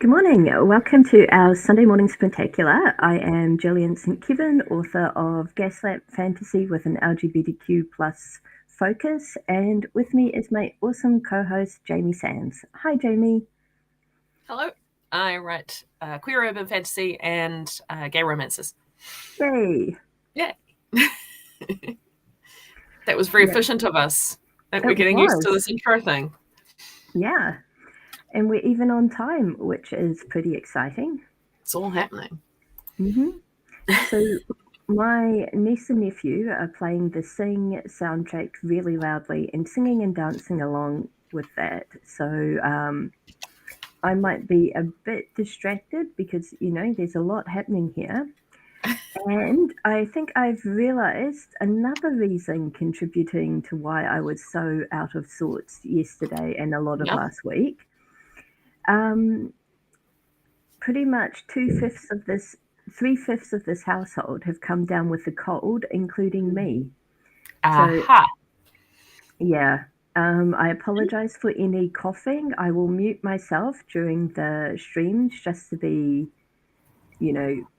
Good morning. Welcome to our Sunday morning Sprintacular. I am Gillian St, Kevern, author of Gaslamp Fantasy with an LGBTQ plus focus, and with me is my awesome co-host Jamie Sands. Hi, Jamie. Hello. I write queer urban fantasy and gay romances. Yay! Yeah. That was very efficient of us. We're getting used to this intro thing. Yeah. And we're even on time, which is pretty exciting. It's all happening. So my niece and nephew are playing the Sing soundtrack really loudly and singing and dancing along with that. So I might be a bit distracted because, there's a lot happening here. And I think I've realized another reason contributing to why I was so out of sorts yesterday and a lot of last week. Pretty much 3/5 of this household have come down with a cold, including me. Aha. Yeah. I apologize for any coughing. I will mute myself during the streams just to be,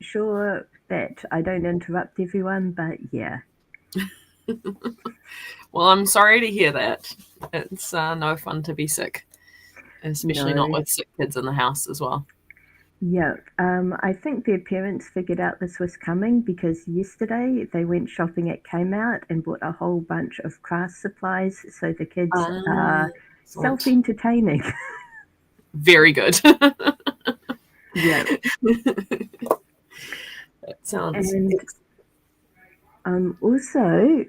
sure that I don't interrupt everyone, but yeah. Well, I'm sorry to hear that. It's no fun to be sick, especially not with sick kids in the house as well. Yeah, I think their parents figured out this was coming because yesterday they went shopping at Kmart and bought a whole bunch of craft supplies so the kids are self-entertaining. Very good. Yeah. That sounds. And I'm also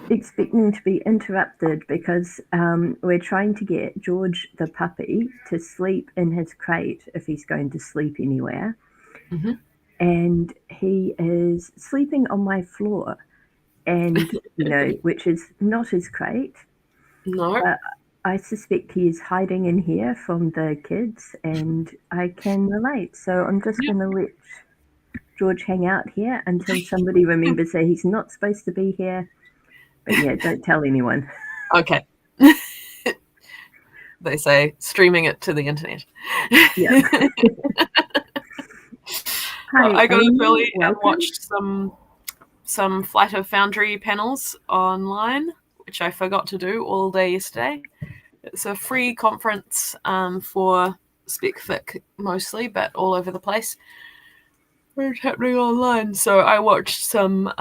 expecting to be interrupted because we're trying to get George the puppy to sleep in his crate if he's going to sleep anywhere. Mm-hmm. And he is sleeping on my floor, and which is not his crate. No. But I suspect he is hiding in here from the kids, and I can relate. So I'm just going to let George hang out here until somebody remembers that he's not supposed to be here. But yeah, don't tell anyone. Okay. They say streaming it to the internet. Yeah. Hi, I got up early and welcome. watched some Flight of Foundry panels online, which I forgot to do all day yesterday. It's a free conference for spec-fic mostly, but all over the place. It's happening online. So I watched some...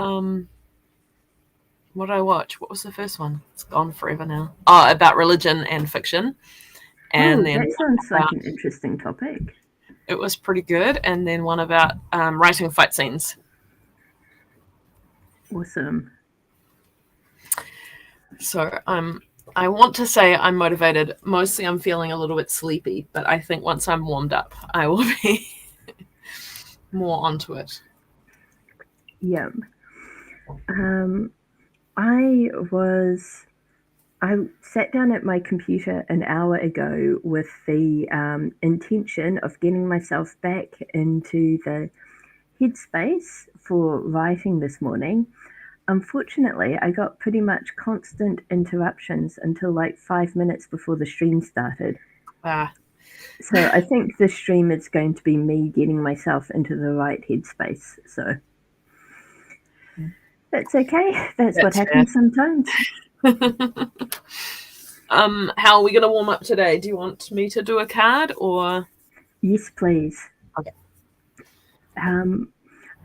what did I watch? What was the first one? It's gone forever now. Oh, about religion and fiction. And then that sounds like an interesting topic. It was pretty good. And then one about writing fight scenes. Awesome. So I want to say I'm motivated. Mostly I'm feeling a little bit sleepy, but I think once I'm warmed up, I will be more onto it. Yeah. I sat down at my computer an hour ago with the intention of getting myself back into the headspace for writing this morning. Unfortunately, I got pretty much constant interruptions until like 5 minutes before the stream started. So I think this stream is going to be me getting myself into the right headspace. So that's okay. That's what happens sometimes. How are we going to warm up today? Do you want me to do a card or? Yes, please. Okay.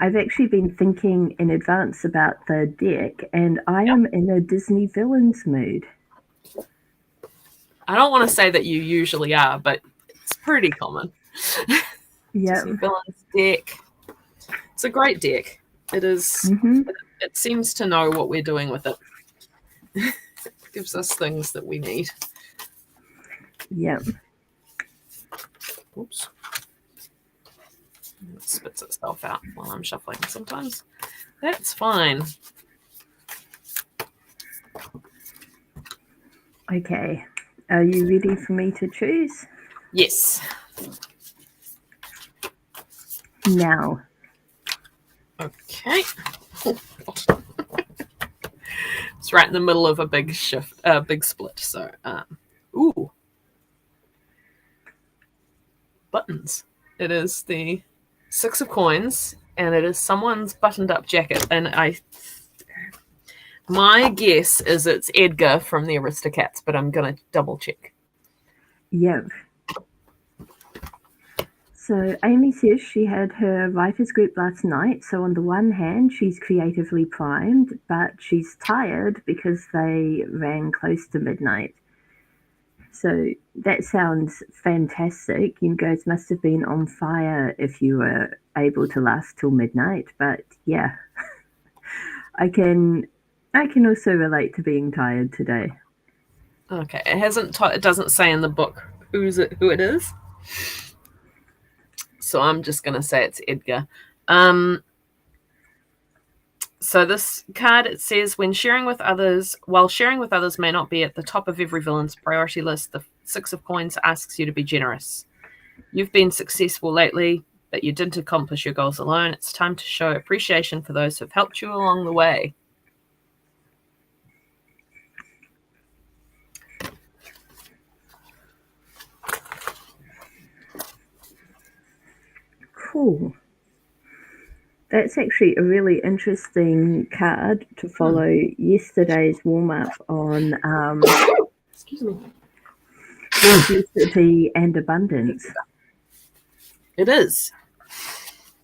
I've actually been thinking in advance about the deck, and I am in a Disney villains mood. I don't want to say that you usually are, but it's pretty common. Yeah. Disney villains deck. It's a great deck. It is. Mm-hmm. It seems to know what we're doing with it. It gives us things that we need. Yeah. Oops. It spits itself out while I'm shuffling sometimes. That's fine. Okay. Are you ready for me to choose? Yes. Now. Okay. It's right in the middle of a big shift, big split. So, ooh. buttons. It is the 6 of coins, and it is someone's buttoned-up jacket. And my guess is it's Edgar from the Aristocats, but I'm going to double check. Yep. So Amy says she had her writers group last night. So on the one hand, she's creatively primed, but she's tired because they ran close to midnight. So that sounds fantastic. You guys must have been on fire if you were able to last till midnight. But yeah, I can also relate to being tired today. Okay, it doesn't say in the book who it is. So I'm just going to say it's Edgar. So this card, it says, while sharing with others may not be at the top of every villain's priority list, the 6 of coins asks you to be generous. You've been successful lately, but you didn't accomplish your goals alone. It's time to show appreciation for those who've helped you along the way. Cool. That's actually a really interesting card to follow yesterday's warm-up on Excuse me. scarcity and abundance. It is.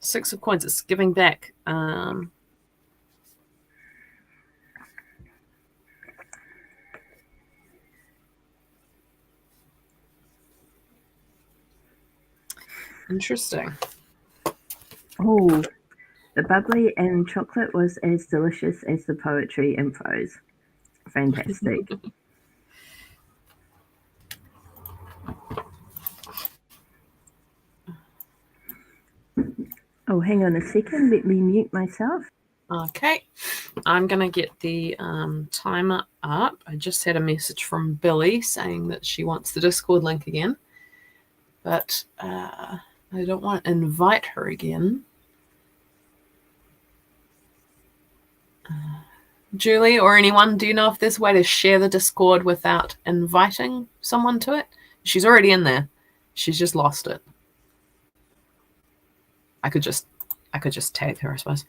6 of coins. It's giving back. Interesting. Oh, the bubbly and chocolate was as delicious as the poetry and prose. Fantastic. Oh, hang on a second. Let me mute myself. Okay. I'm going to get the timer up. I just had a message from Billy saying that she wants the Discord link again. But I don't want to invite her again. Julie or anyone, do you know if there's a way to share the Discord without inviting someone to it? She's already in there. She's just lost it. I could just tag her, I suppose.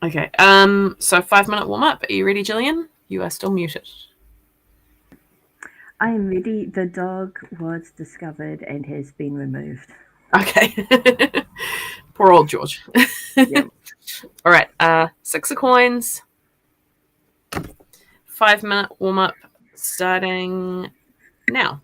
Okay. So 5-minute warm up. Are you ready, Gillian? You are still muted. I am ready. The dog was discovered and has been removed. Okay. Poor old George. Yep. All right. 6 of coins. 5-minute warm up starting now.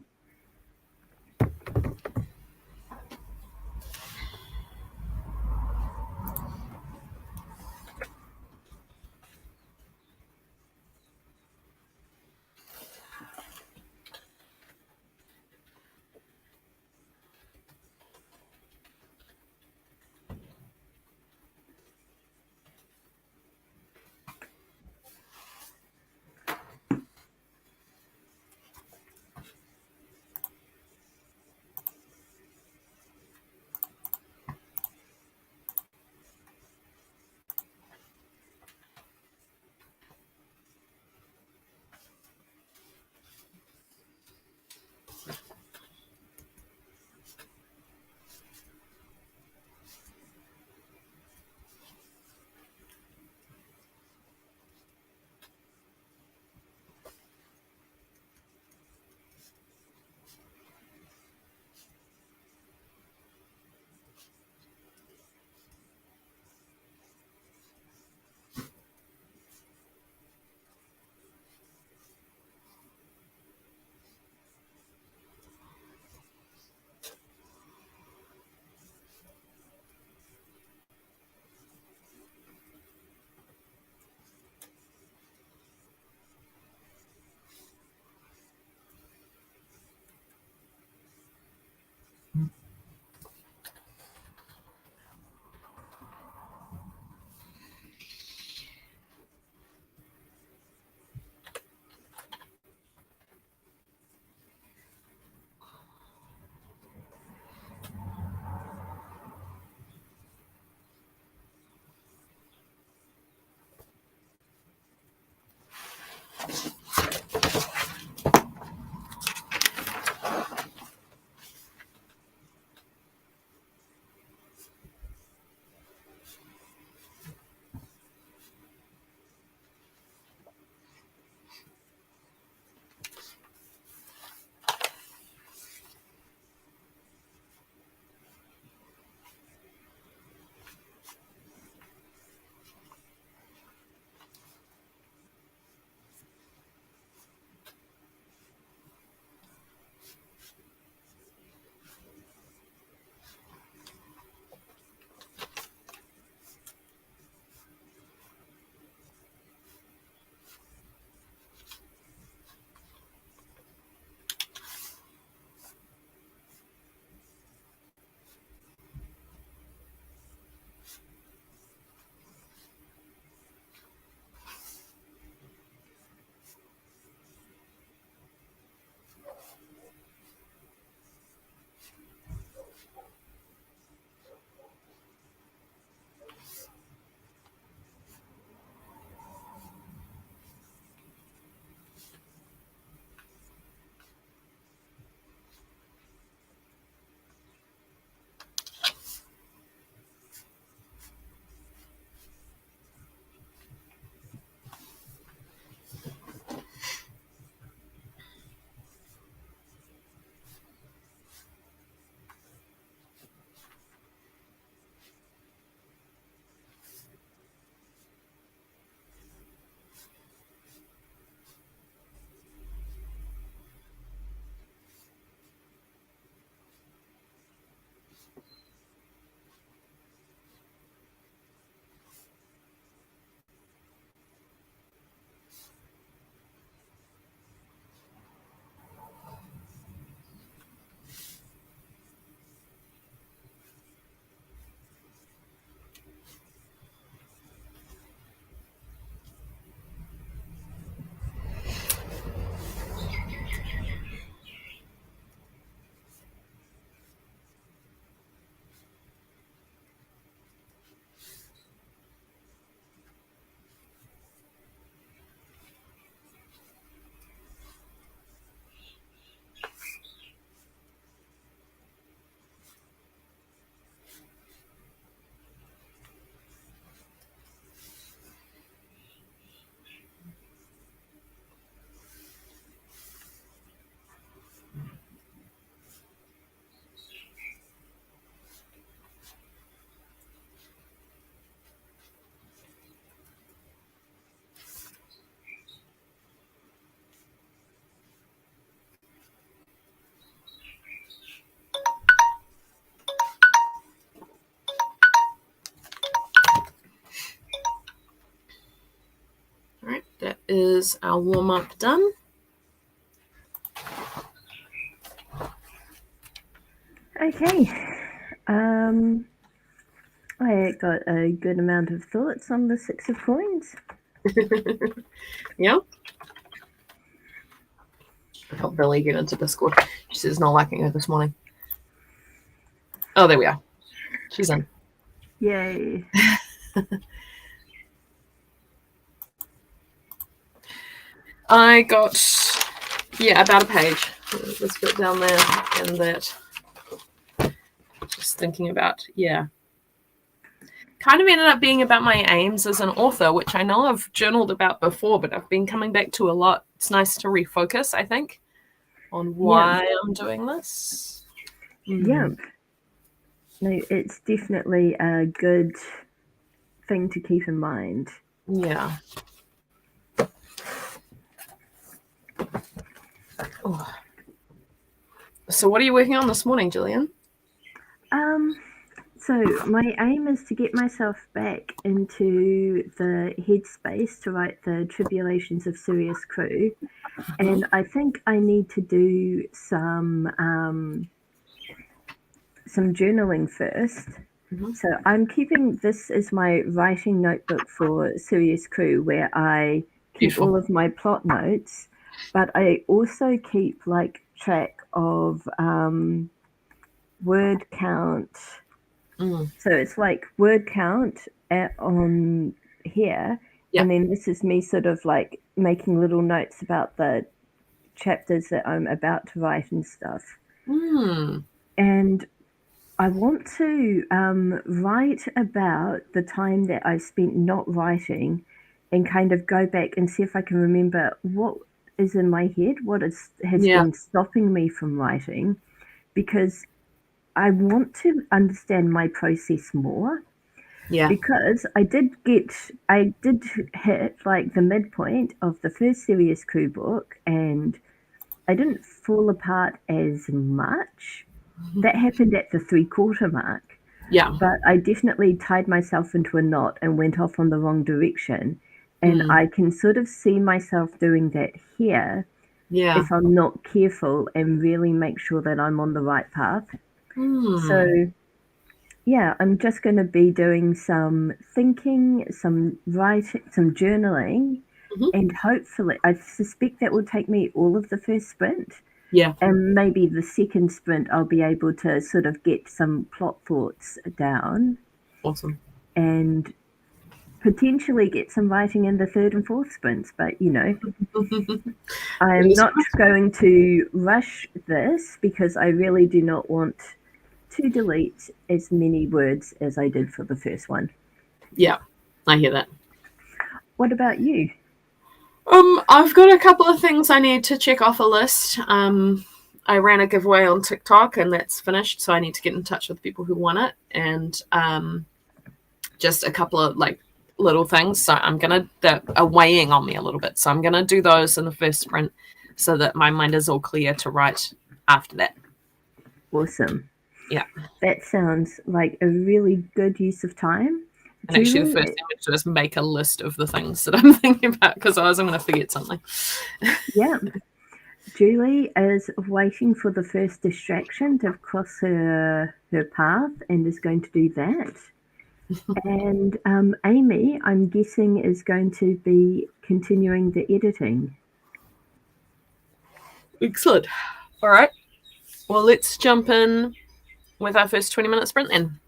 is our warm-up done. Okay. I got a good amount of thoughts on the 6 of coins. Yeah. I got Billy get into Discord. She says not liking her this morning. Oh, there we are. She's in. Yay. I got, about a page. This bit down there and that. Just thinking about, kind of ended up being about my aims as an author, which I know I've journaled about before, but I've been coming back to a lot. It's nice to refocus, I think, on why I'm doing this. Yeah. No, it's definitely a good thing to keep in mind. Yeah. Oh. So what are you working on this morning, Gillian? So my aim is to get myself back into the headspace to write the Tribulations of Sirius Crew, and I think I need to do some journaling first. So I'm keeping this as my writing notebook for Sirius Crew, where I keep all of my plot notes, but I also keep like track of word count. So it's like word count on here, and then this is me sort of like making little notes about the chapters that I'm about to write and stuff. And I want to write about the time that I spent not writing and kind of go back and see if I can remember what is in my head, what has been stopping me from writing, because I want to understand my process more. Yeah. Because I did hit like the midpoint of the first Sirius Crew book, and I didn't fall apart as much. That happened at the 3/4 mark. Yeah. But I definitely tied myself into a knot and went off on the wrong direction. And I can sort of see myself doing that here if I'm not careful and really make sure that I'm on the right path. So, yeah, I'm just going to be doing some thinking, some writing, some journaling, and hopefully, I suspect that will take me all of the first sprint. Yeah. And maybe the second sprint, I'll be able to sort of get some plot thoughts down. Awesome. And potentially get some writing in the third and fourth sprints. But, you know, I'm not going to rush this because I really do not want to delete as many words as I did for the first one. Yeah, I hear that. What about you? I've got a couple of things I need to check off a list. I ran a giveaway on TikTok and that's finished, so I need to get in touch with people who want it, and just a couple of like little things. So that are weighing on me a little bit. So I'm gonna do those in the first sprint so that my mind is all clear to write after that. Awesome. Yeah. That sounds like a really good use of time. And actually, the first thing I do is make a list of the things that I'm thinking about, because otherwise I'm going to forget something. Yeah. Julie is waiting for the first distraction to cross her path and is going to do that. And Amy, I'm guessing, is going to be continuing the editing. Excellent. All right. Well, let's jump in with our first 20-minute sprint then.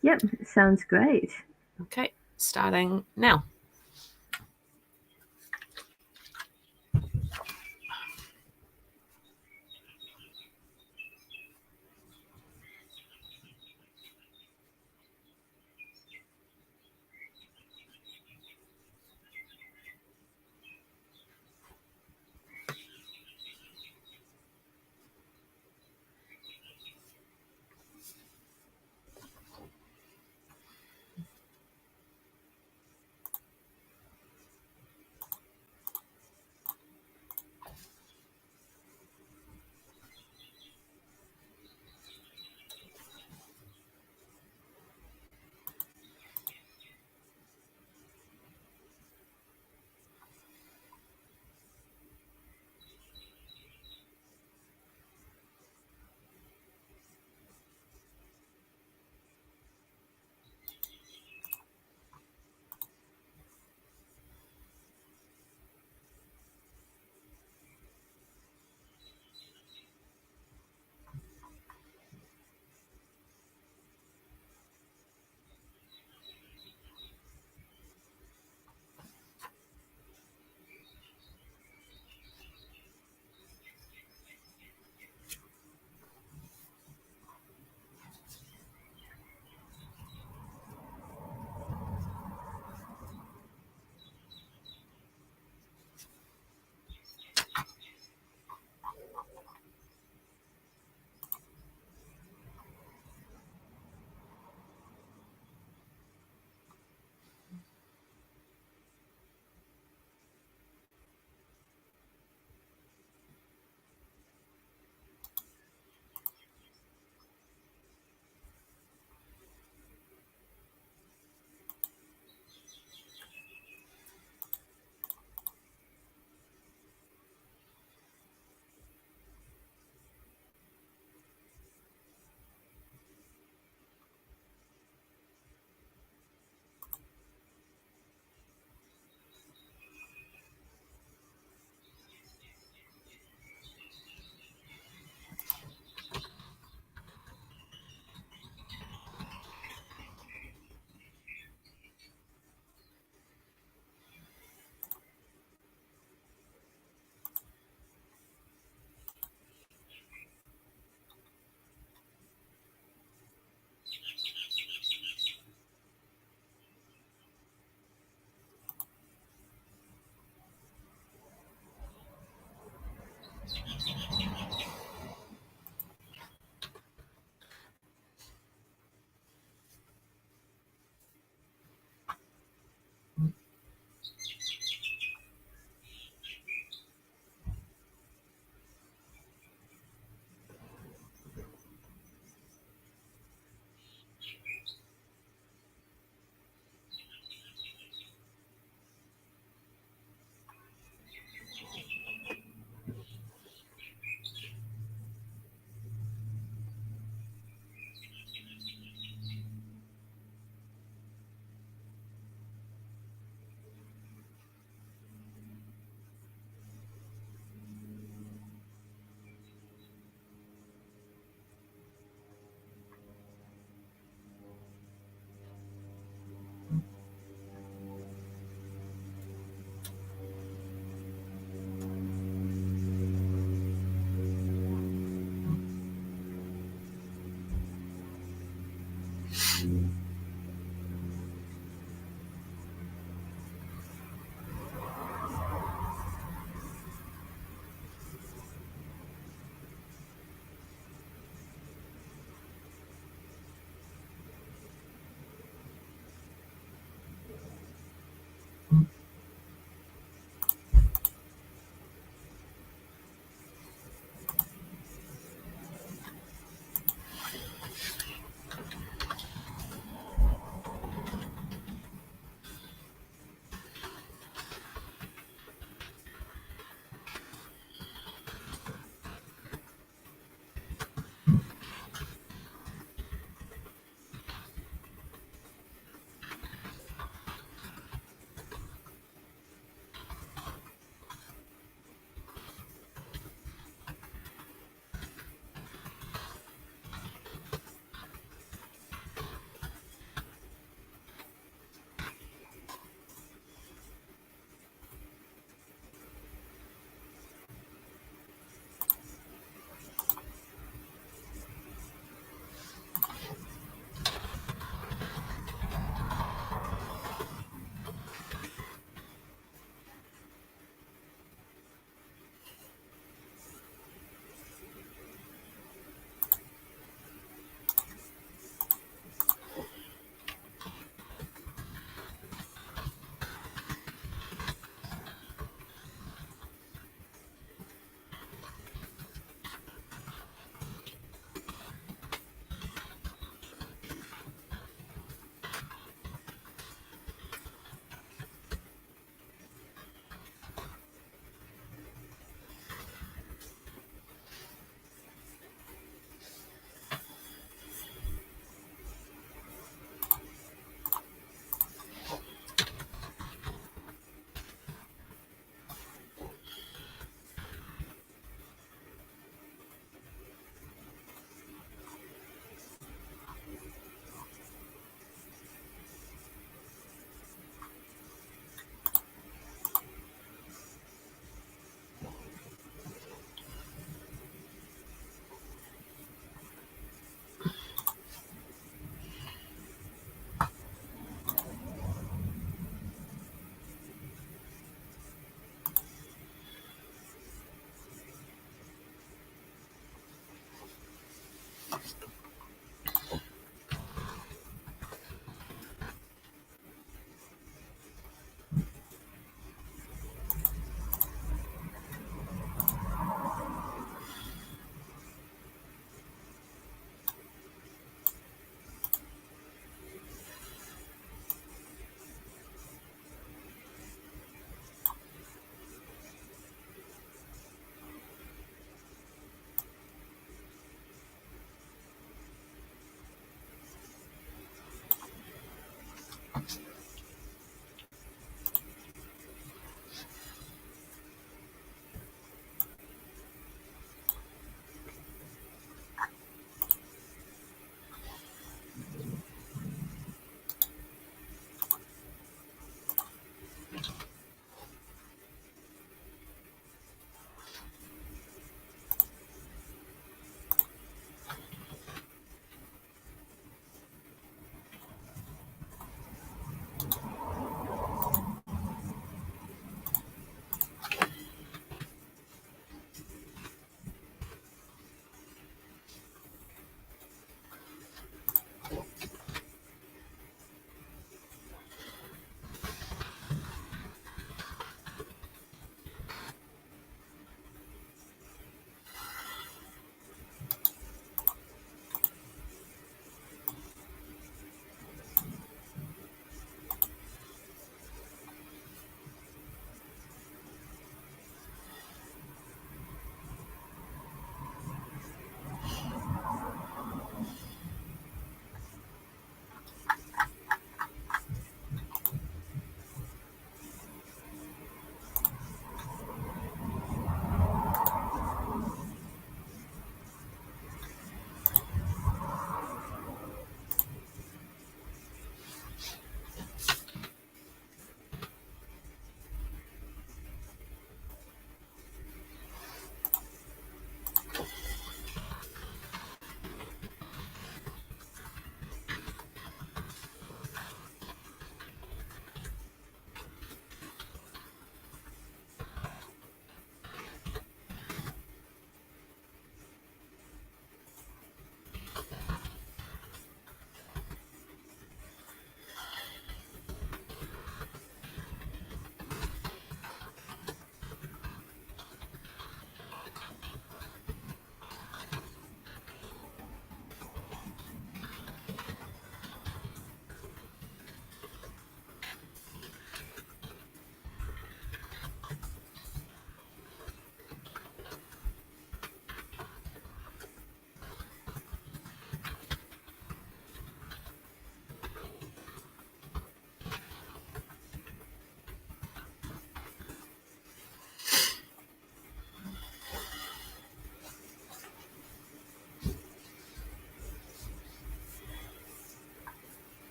Yep, sounds great. Okay, starting now.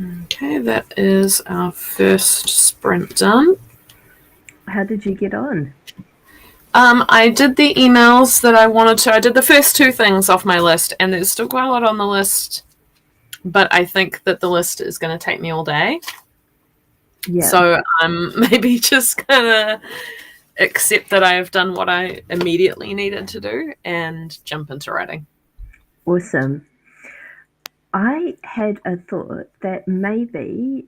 Okay, that is our first sprint done. How did you get on? I did the emails that I wanted to. I did the first two things off my list, and there's still quite a lot on the list, but I think that the list is going to take me all day. Yeah. So I'm maybe just going to accept that I have done what I immediately needed to do and jump into writing. Awesome. I had a thought that maybe,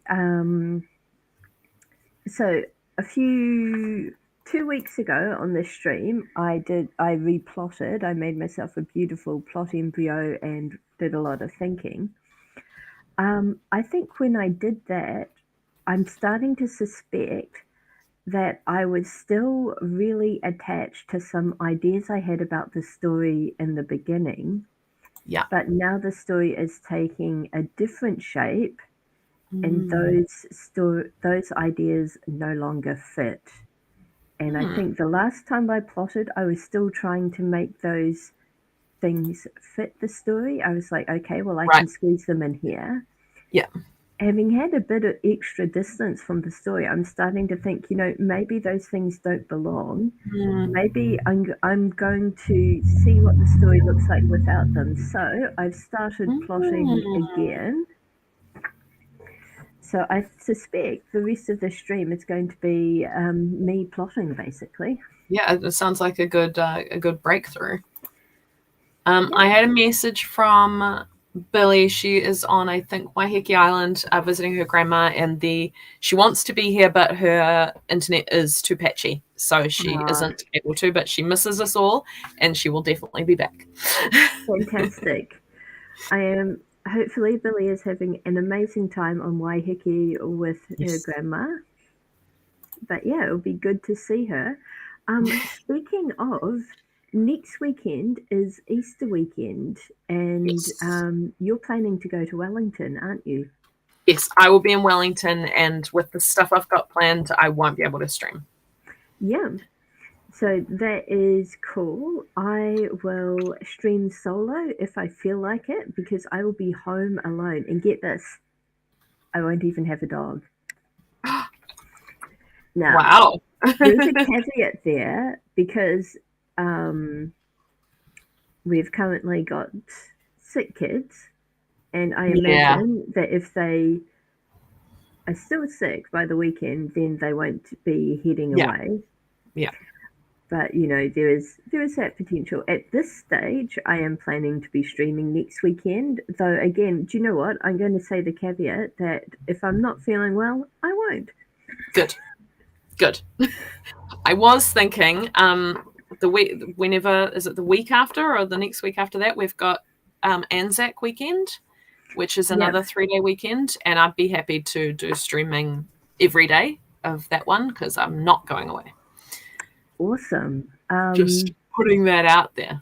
so a few 2 weeks ago on this stream, I replotted. I made myself a beautiful plot embryo and did a lot of thinking. I think when I did that, I'm starting to suspect that I was still really attached to some ideas I had about the story in the beginning. Yeah. But now the story is taking a different shape, and those ideas no longer fit. And I think the last time I plotted, I was still trying to make those things fit the story. I was like, okay, well, I can squeeze them in here. Yeah. Having had a bit of extra distance from the story, I'm starting to think, maybe those things don't belong. Maybe I'm going to see what the story looks like without them. So I've started plotting again. So I suspect the rest of the stream is going to be me plotting, basically. Yeah, it sounds like a good breakthrough. I had a message from Billy. She is on, I think, Waiheke Island, visiting her grandma, and she wants to be here, but her internet is too patchy, so she isn't able to. But she misses us all, and she will definitely be back. Fantastic. I am. Hopefully, Billy is having an amazing time on Waiheke with her grandma. But yeah, it'll be good to see her. Speaking of, next weekend is Easter weekend, and you're planning to go to Wellington, aren't you? Yes, I will be in Wellington, and with the stuff I've got planned, I won't be able to stream. Yeah. So that is cool. I will stream solo if I feel like it, because I will be home alone. And get this, I won't even have a dog. Now, wow. there's a caveat there, because we've currently got sick kids, and I imagine that if they are still sick by the weekend, then they won't be heading away. Yeah. But there is that potential. At this stage, I am planning to be streaming next weekend. Though again, do you know what? I'm going to say the caveat that if I'm not feeling well, I won't. Good. I was thinking, the week, whenever is it, the week after or the next week after that, we've got Anzac weekend, which is another 3-day weekend, and I'd be happy to do streaming every day of that one because I'm not going away. Awesome. Just putting that out there.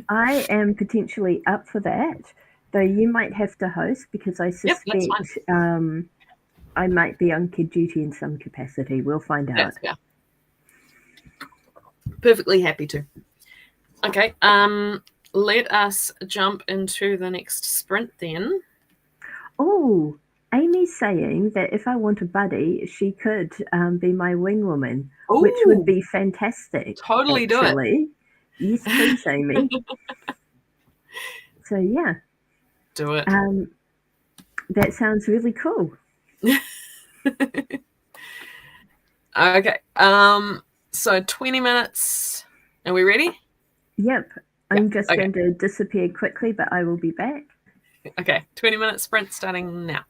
I am potentially up for that, though you might have to host, because I suspect I might be on kid duty in some capacity. We'll find out. Yeah. Perfectly happy to. Okay. Let us jump into the next sprint then. Oh, Amy's saying that if I want a buddy, she could be my wing woman, which would be fantastic. Totally actually. do it. Yes, please, Amy. So yeah. Do it. That sounds really cool. Okay. So 20 minutes. Are we ready? Yep. I'm just going to disappear quickly, but I will be back. Okay. 20-minute sprint starting now.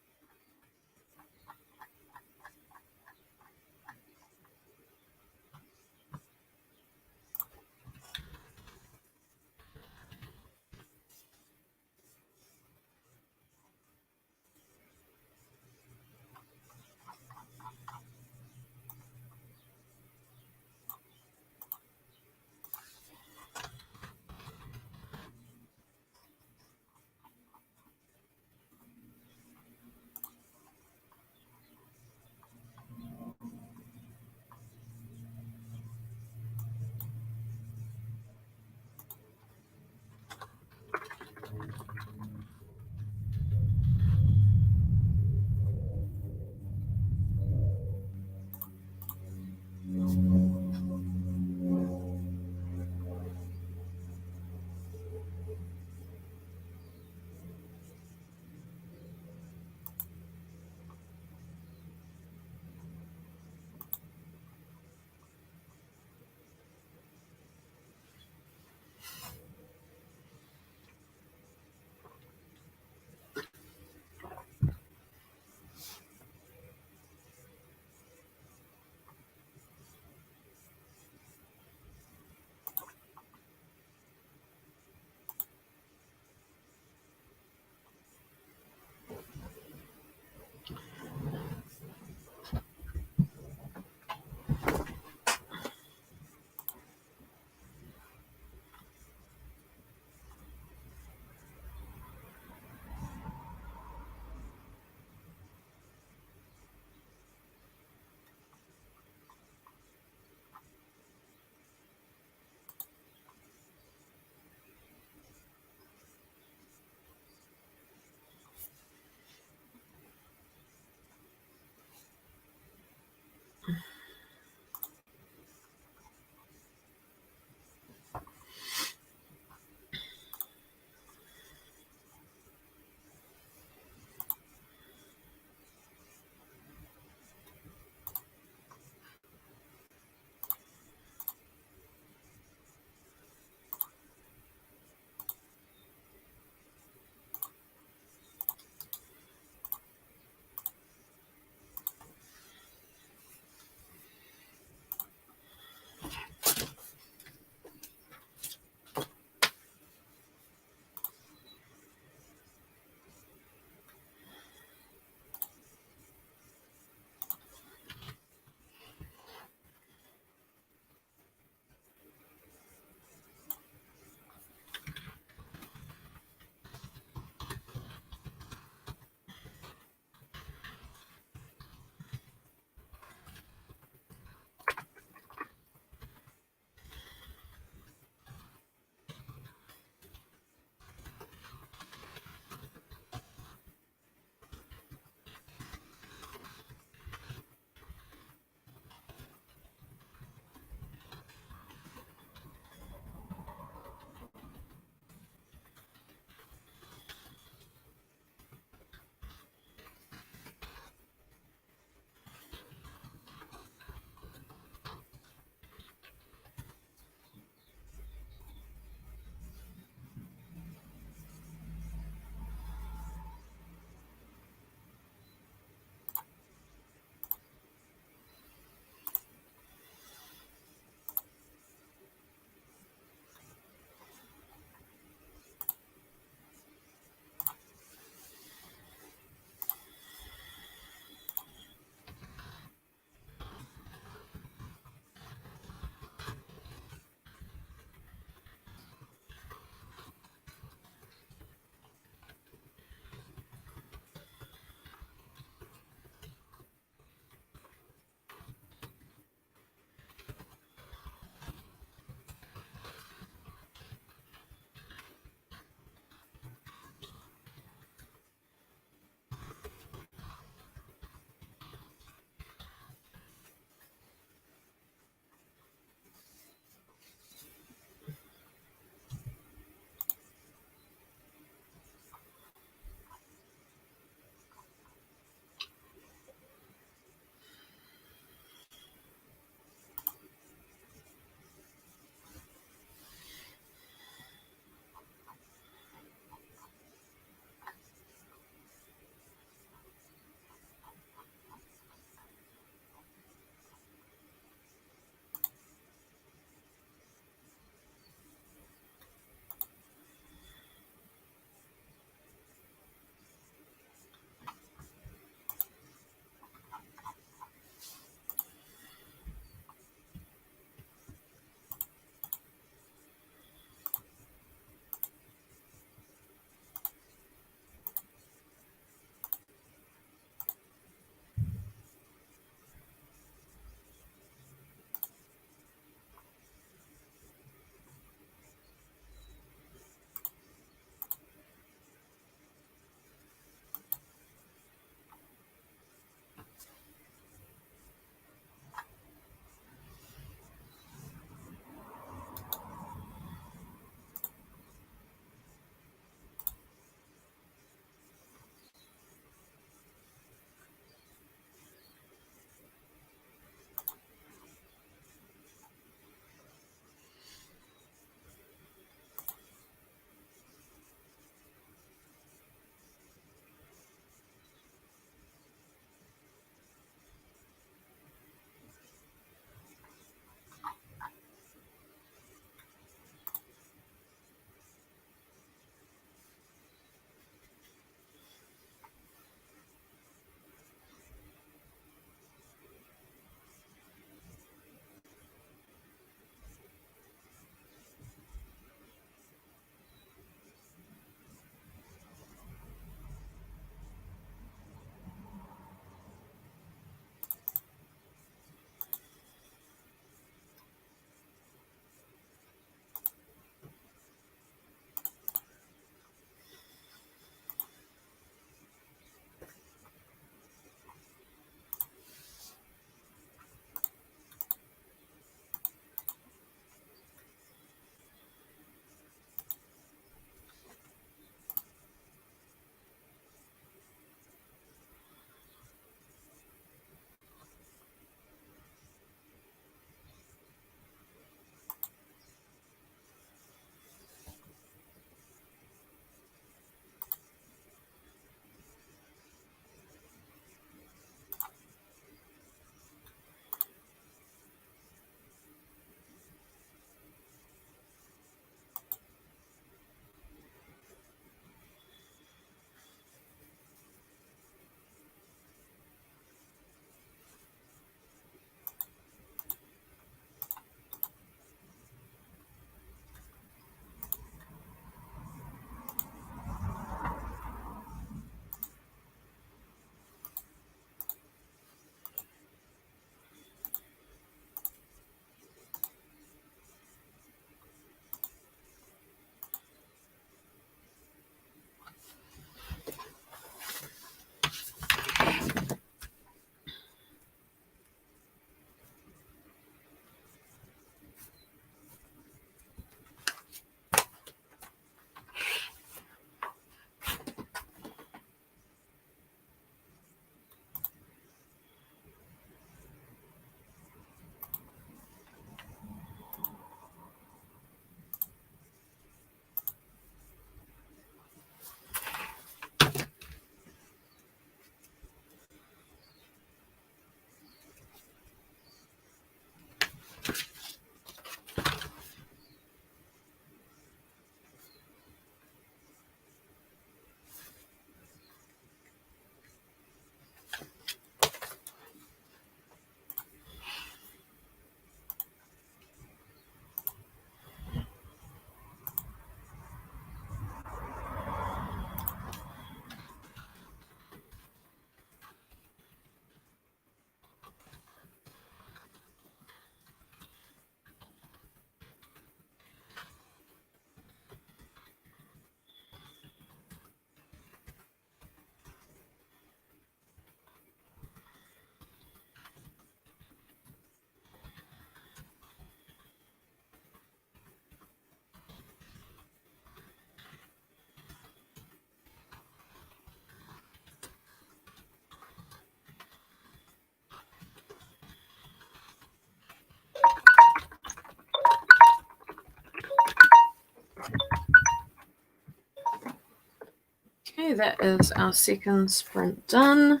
Okay, that is our second sprint done.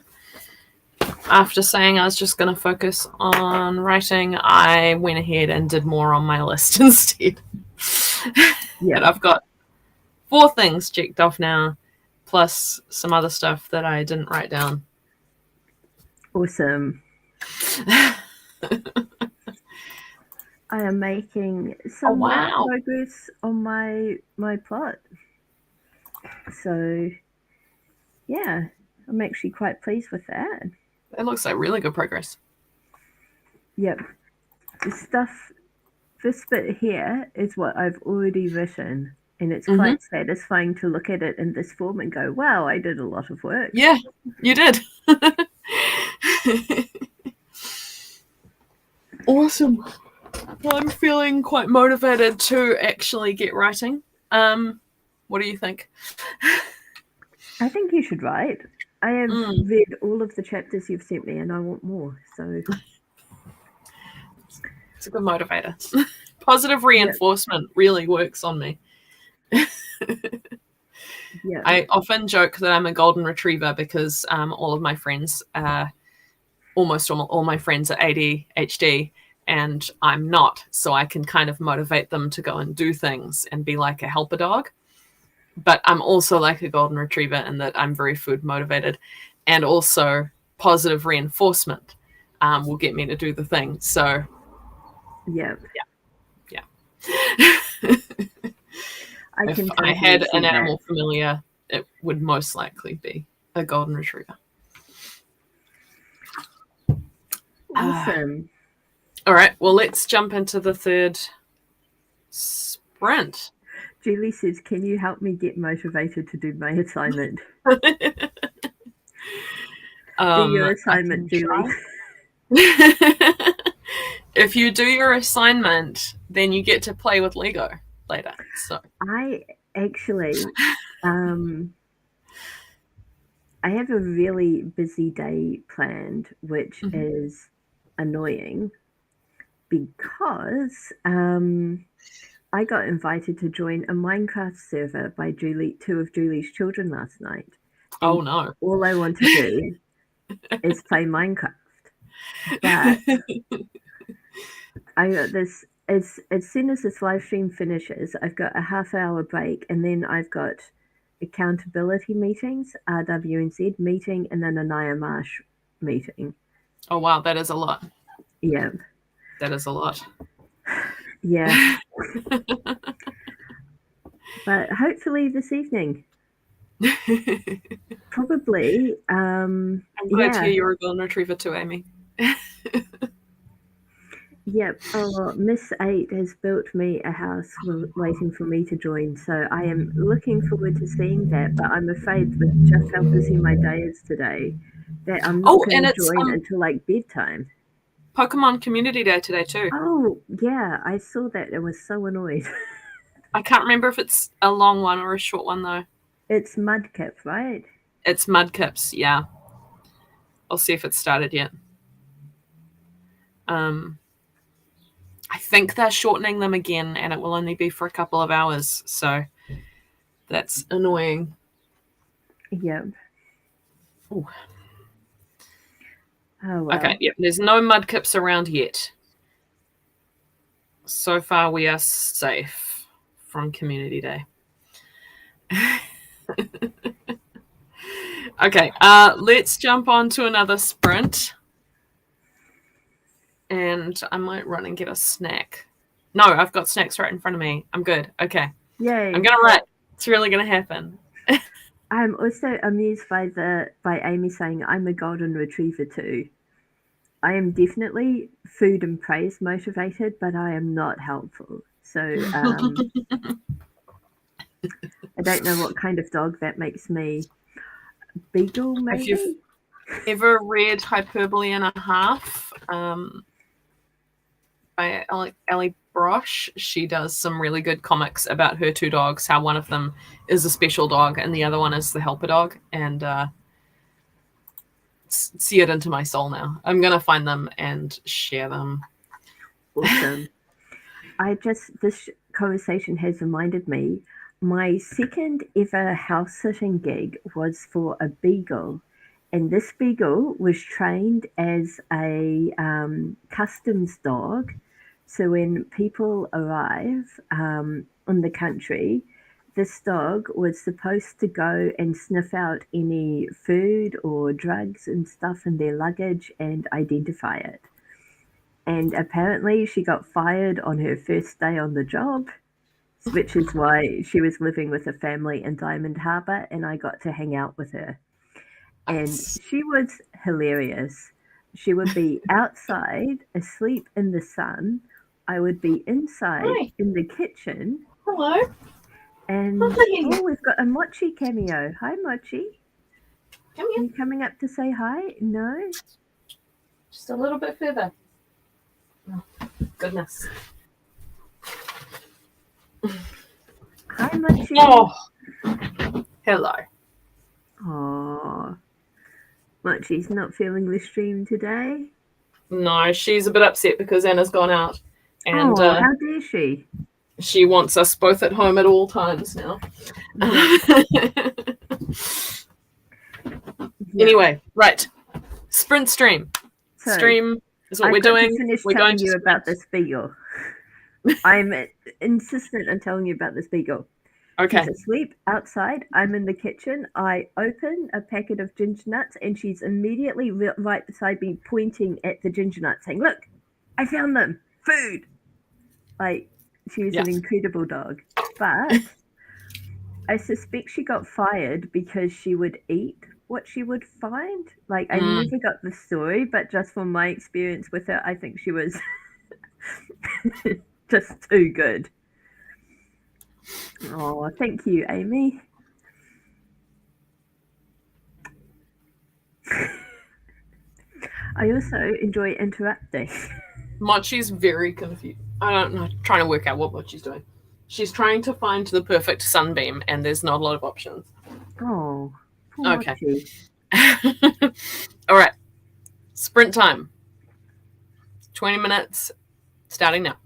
After saying I was just going to focus on writing, I went ahead and did more on my list instead. Yeah. And I've got 4 things checked off now, plus some other stuff that I didn't write down. Awesome. I am making some more progress on my plot. So, yeah, I'm actually quite pleased with that. That looks like really good progress. Yep. This bit here is what I've already written, and it's quite satisfying to look at it in this form and go, wow, I did a lot of work. Yeah, you did. Awesome. Well, I'm feeling quite motivated to actually get writing. What do you think? I think you should write. I have read all of the chapters you've sent me, and I want more. So it's a good motivator. Positive reinforcement really works on me. Yeah. I often joke that I'm a golden retriever because all of my friends, almost all my friends are ADHD, and I'm not. So I can kind of motivate them to go and do things and be like a helper dog. But I'm also like a golden retriever in that I'm very food motivated, and also positive reinforcement will get me to do the thing. So yeah. If I had an animal familiar, it would most likely be a golden retriever. Awesome. All right, well, let's jump into the third sprint. Julie says, can you help me get motivated to do my assignment? Do your assignment, Julie. If you do your assignment, then you get to play with Lego later. So I actually, I have a really busy day planned, which is annoying because I got invited to join a Minecraft server by two of Julie's children last night. Oh no! All I want to do is play Minecraft, but I got this. As soon as this live stream finishes, I've got a half-hour break, and then I've got accountability meetings, RWNZ meeting, and then a Naya Marsh meeting. Oh wow, that is a lot. Yeah, that is a lot. Yeah. But hopefully this evening. Probably. I'm glad to hear you're a golden retriever too, Amy. Yep. Oh, Miss 8 has built me a house waiting for me to join, so I am looking forward to seeing that, but I'm afraid with just how busy my day is today that I'm not going to join until like bedtime. Pokemon Community Day today too. Oh, yeah, I saw that. I was so annoyed. I can't remember if it's a long one or a short one though. It's Mudkip, right? It's Mudkips, yeah. I'll see if it's started yet. I think they're shortening them again, and it will only be for a couple of hours, so that's annoying. Yep. Ooh. Oh, well. Okay, yep. There's no Mudkips around yet. So far, we are safe from Community Day. Okay, let's jump on to another sprint. And I might run and get a snack. No, I've got snacks right in front of me. I'm good. Okay. Yay. I'm going to write. It's really going to happen. I'm also amused by Amy saying I'm a golden retriever too. I am definitely food and praise motivated, but I am not helpful. So I don't know what kind of dog that makes me. Beagle, maybe? If you've ever read Hyperbole and a Half by Ellie Brosh, she does some really good comics about her two dogs, how one of them is a special dog and the other one is the helper dog, and see it into my soul now. I'm going to find them and share them. Awesome. This conversation has reminded me, My second ever house sitting gig was for a beagle, and this beagle was trained as a customs dog. So when people arrive in the country, this dog was supposed to go and sniff out any food or drugs and stuff in their luggage and identify it. And apparently, she got fired on her first day on the job, which is why she was living with a family in Diamond Harbour, and I got to hang out with her. And she was hilarious. She would be outside, asleep in the sun. I would be inside Hi. in the kitchen. Hello. And Hi. oh, we've got a Mochi cameo. Hi, Mochi. Come Are here. you coming up to say hi? No? Just a little bit further. Oh, goodness. Hi, Mochi. Oh. Hello. Oh, Mochi's not feeling the stream today. No, she's a bit upset because Anna's gone out. And Oh, how dare she? she wants us both at home at all times now. Yeah. Anyway, right. Sprint stream. So, Stream is what I've we're got doing. to finish We're telling going to you sprint. about this beagle. I'm insistent on telling you about this beagle. Okay. She's asleep outside. I'm in the kitchen. I open a packet of ginger nuts, and she's immediately right beside me, pointing at the ginger nuts, saying, "Look, I found them. Food." Like, she was an incredible dog. But I suspect she got fired because she would eat what she would find. Like, I never got the story, but just from my experience with her, I think she was just too good. Oh, thank you, Amy. I also enjoy interrupting. Mochi's very confused. I don't know, trying to work out what Mochi's doing. She's trying to find the perfect sunbeam, and there's not a lot of options. Oh, poor Okay. Mochi. All right. Sprint time. 20 minutes, starting now.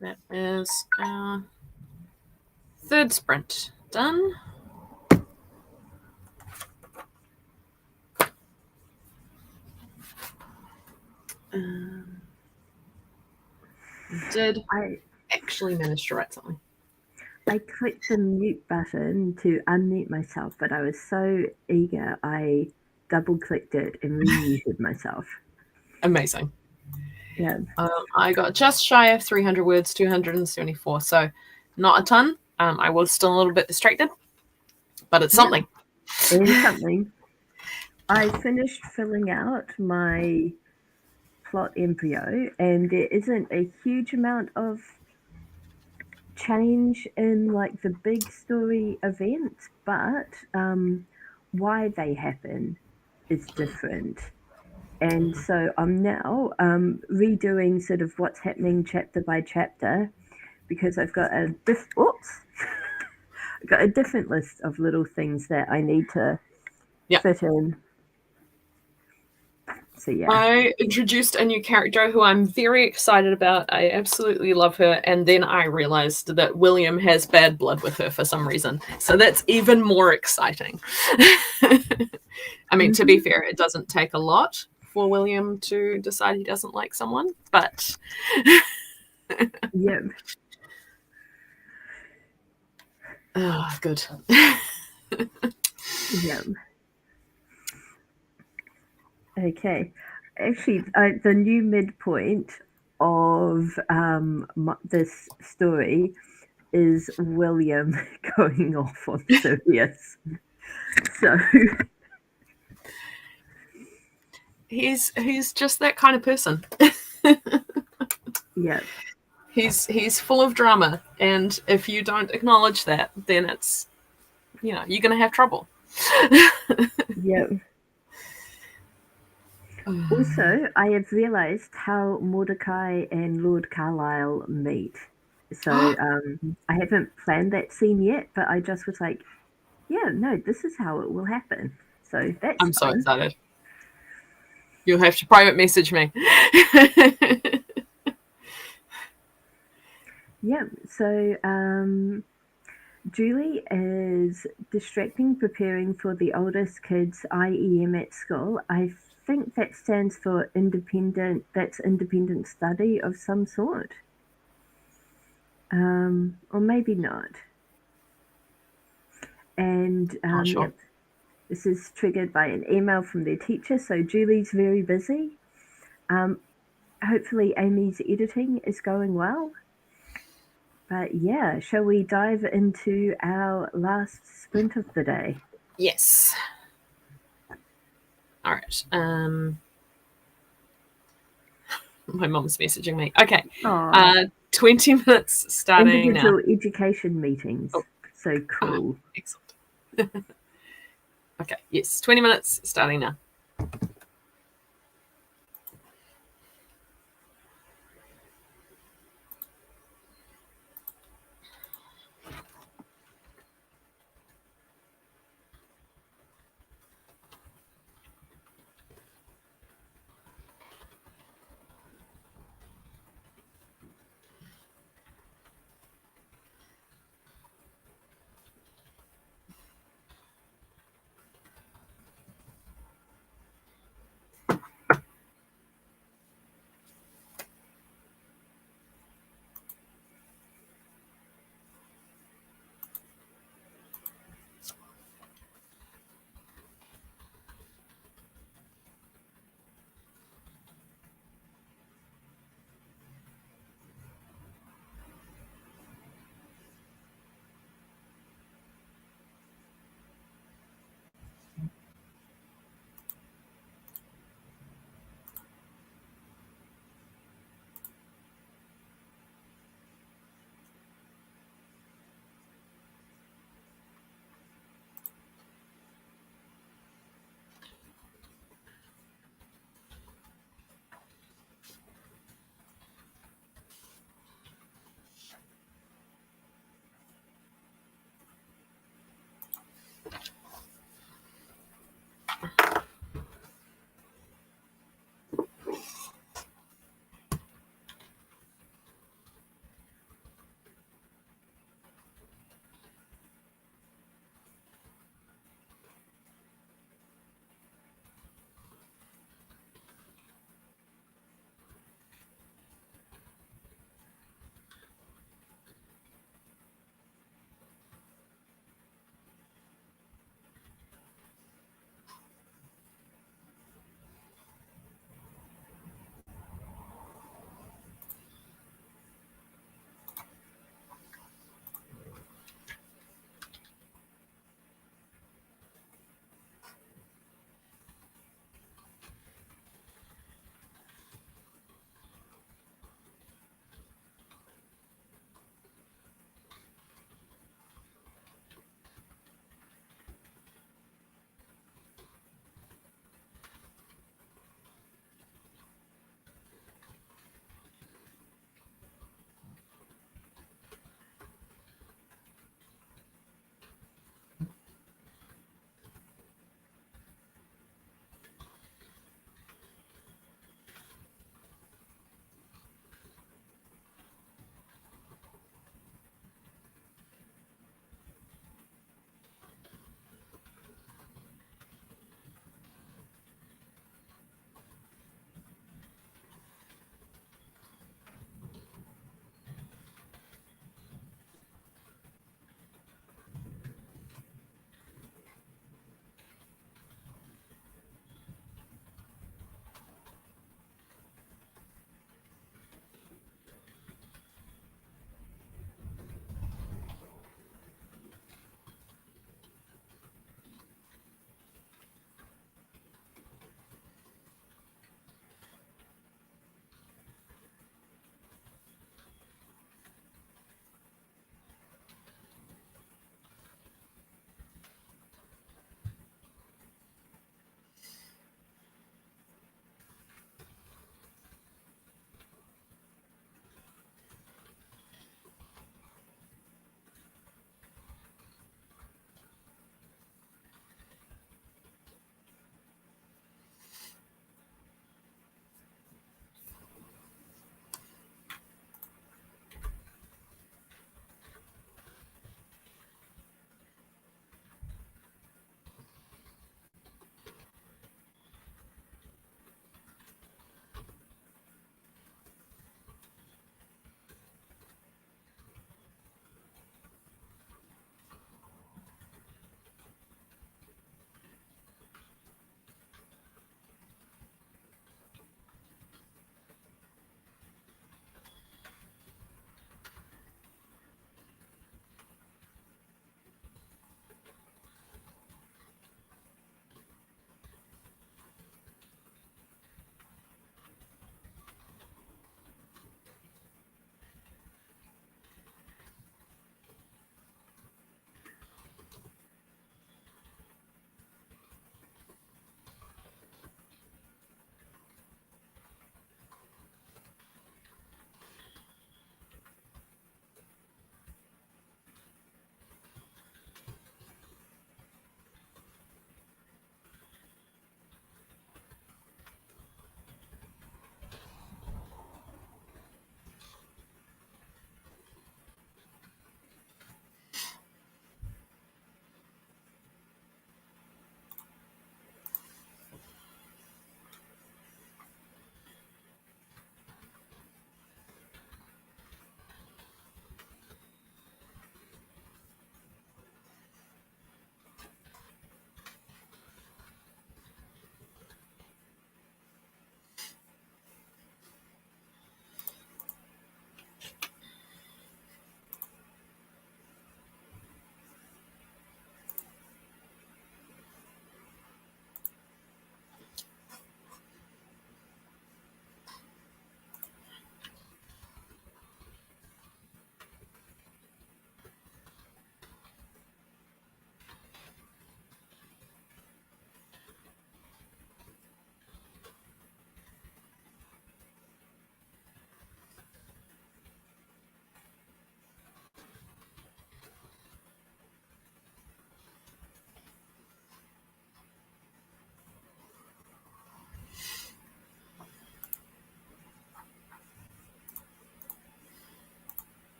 That is our Third sprint done. Did I actually manage to write something. I clicked the mute button to unmute myself, but I was so eager I double clicked it and remuted myself. Amazing. Yeah. I got just shy of 300 words, 274. So not a ton. I was still a little bit distracted, but it's something. It is something. I finished filling out my plot embryo, and there isn't a huge amount of change in like the big story events, but why they happen is different. And so I'm now redoing sort of what's happening chapter by chapter because I've got a I've got a different list of little things that I need to fit in. So yeah. I introduced a new character who I'm very excited about. I absolutely love her. And then I realized that William has bad blood with her for some reason. So that's even more exciting. I mean, to be fair, it doesn't take a lot for William to decide he doesn't like someone, but yeah. Oh, good. Yeah. Okay. Actually, the new midpoint of this story is William going off on Sirius. So he's just that kind of person. yeah. He's full of drama, and if you don't acknowledge that, then it's, you know, you're gonna have trouble. Yeah. Also, I have realised how Mordecai and Lord Carlisle meet. So I haven't planned that scene yet, but I just was like, yeah, no, this is how it will happen. So that's I'm so fun. excited. You'll have to private message me. Yeah. So Julie is distracting, preparing for the oldest kid's IEM at school. I think that stands for independent. That's independent study of some sort. Or maybe not. And sure. yep, this is triggered by an email from their teacher. So Julie's very busy. Hopefully Amy's editing is going well. But yeah, shall we dive into our last sprint of the day? Yes. All right. My mom's messaging me. Okay. 20 minutes starting individual now. Education meetings. Oh. So cool. Excellent. Okay. Yes. 20 minutes starting now.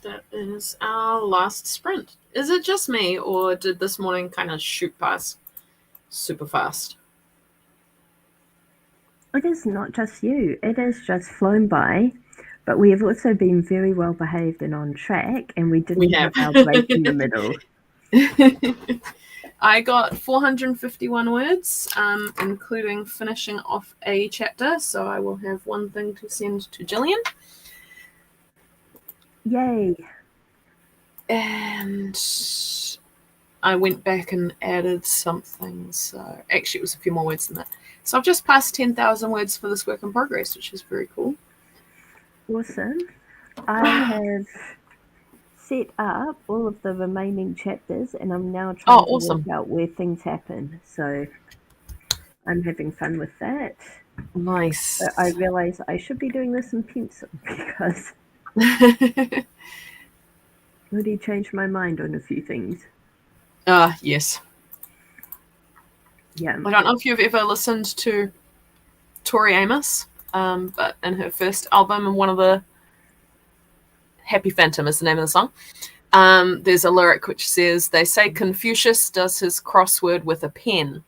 That is our last sprint. Is it just me, or did this morning kind of shoot past super fast? It is not just you. It has just flown by. But we have also been very well behaved and on track, and we didn't have our break in the middle. I got 451 words, including finishing off a chapter, so I will have one thing to send to Gillian. Yay. And I went back and added something, so actually it was a few more words than that. So I've just passed 10,000 words for this work in progress, which is very cool. Awesome. I have set up all of the remaining chapters, and I'm now trying to work out where things happen. So I'm having fun with that. Nice. But I realize I should be doing this in pencil because I already changed my mind on a few things. Yes. Yeah. I don't know if you've ever listened to Tori Amos, but in her first album, and one of the Happy Phantom is the name of the song. There's a lyric which says, "They say Confucius does his crossword with a pen."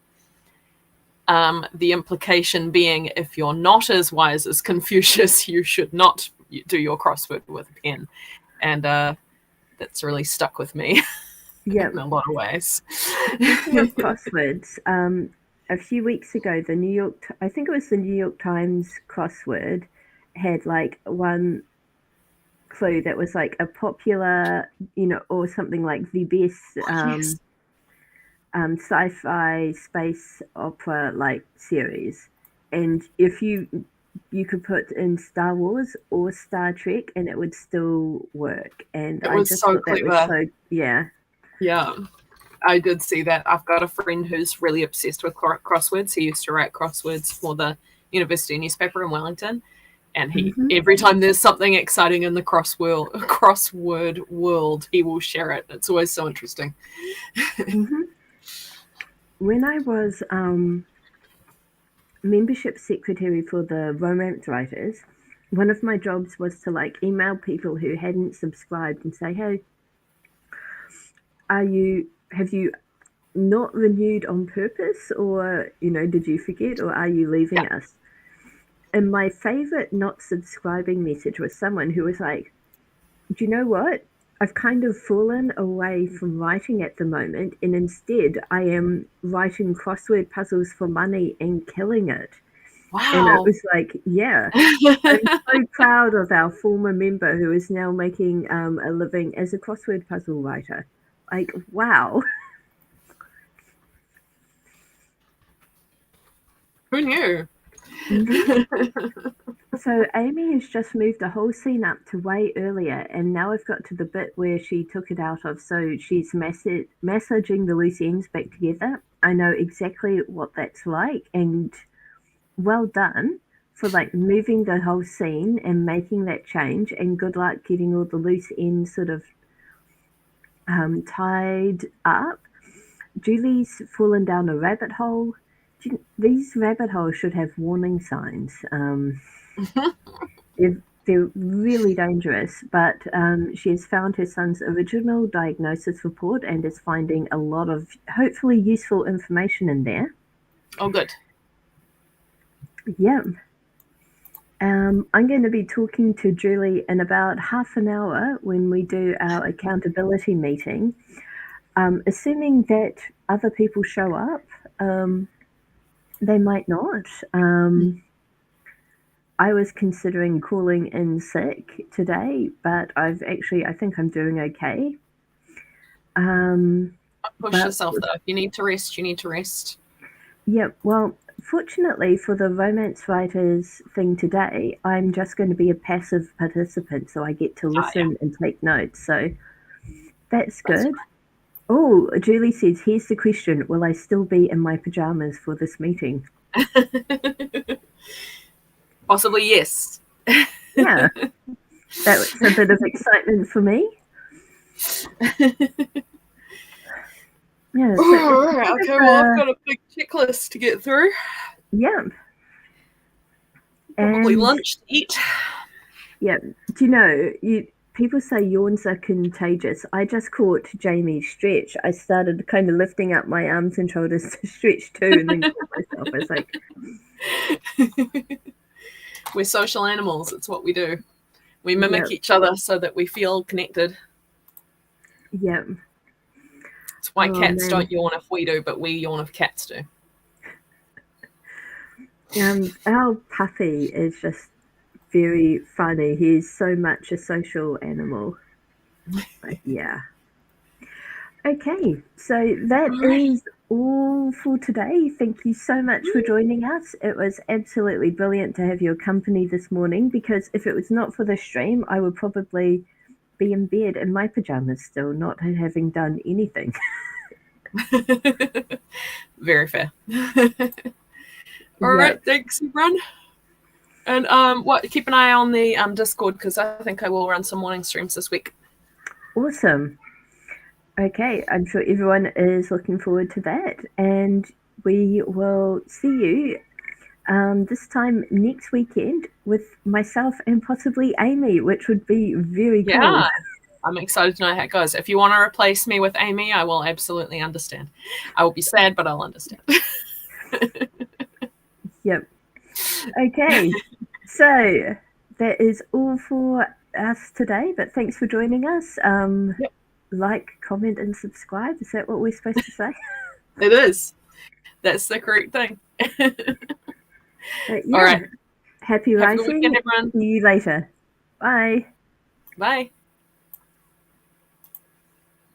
The implication being, if you're not as wise as Confucius, you should not do your crossword with a pen. And that's really stuck with me. Yeah. In a lot of ways. Speaking of crosswords, a few weeks ago, I think it was the New York Times crossword had like one clue that was like a popular, or something like the best sci-fi space opera like series, and if you could put in Star Wars or Star Trek and it would still work, and I just thought that was so yeah. I did see that. I've got a friend who's really obsessed with crosswords. He used to write crosswords for the university newspaper in Wellington, and every time there's something exciting in the crossword world, he will share it. It's always so interesting. When I was membership secretary for the romance writers, one of my jobs was to like email people who hadn't subscribed and say, "Hey, have you not renewed on purpose, or did you forget, or are you leaving us?" And my favorite not subscribing message was someone who was like, "Do you know what? I've kind of fallen away from writing at the moment, and instead I am writing crossword puzzles for money and killing it." Wow. And it was like, yeah, I'm so proud of our former member who is now making a living as a crossword puzzle writer. Like, wow. Who knew? So Amy has just moved the whole scene up to way earlier, and now I've got to the bit where she took it out of, so she's massaging the loose ends back together. I know exactly what that's like, and well done for like moving the whole scene and making that change, and good luck getting all the loose ends sort of tied up. Julie's fallen down a rabbit hole. These rabbit holes should have warning signs. They're really dangerous, but she has found her son's original diagnosis report and is finding a lot of hopefully useful information in there. Oh, good. Yeah. I'm going to be talking to Julie in about half an hour when we do our accountability meeting. Assuming that other people show up, they might not. I was considering calling in sick today, but I think I'm doing okay. Push yourself though. If you need to rest, you need to rest. Yeah, well, fortunately for the romance writers thing today, I'm just going to be a passive participant, so I get to listen and take notes. So that's good. Oh, Julie says, "Here's the question: will I still be in my pajamas for this meeting?" Possibly yes. Yeah, that was a bit of excitement for me. Yeah. So okay, well, I've got a big checklist to get through. Yeah. Probably lunch to eat. Yeah. Do you know, people say yawns are contagious. I just caught Jamie's stretch. I started kind of lifting up my arms and shoulders to stretch too, and then caught myself. I was like, we're social animals. It's what we do. We mimic Yep. each other so that we feel connected. Yep. It's why Oh, cats man. don't yawn if we do, but we yawn if cats do. Our puppy is just very funny. He's so much a social animal. But yeah. Okay, so that is all for today. Thank you so much for joining us. It was absolutely brilliant to have your company this morning, because if it was not for the stream, I would probably be in bed in my pajamas still, not having done anything. Very fair. All right, thanks, everyone. And keep an eye on the Discord, because I think I will run some morning streams this week. Awesome. Okay, I'm sure everyone is looking forward to that, and we will see you this time next weekend with myself and possibly Amy, which would be very cool. Yeah, I'm excited to know how it goes. If you want to replace me with Amy, I will absolutely understand. I will be sad, but I'll understand. Yep. Okay, so that is all for us today, but thanks for joining us. Yep. Like, comment, and subscribe. Is that what we're supposed to say? It is. That's the correct thing. Yeah. All right. Happy Have a writing. good weekend, everyone. See you later. Bye. Bye.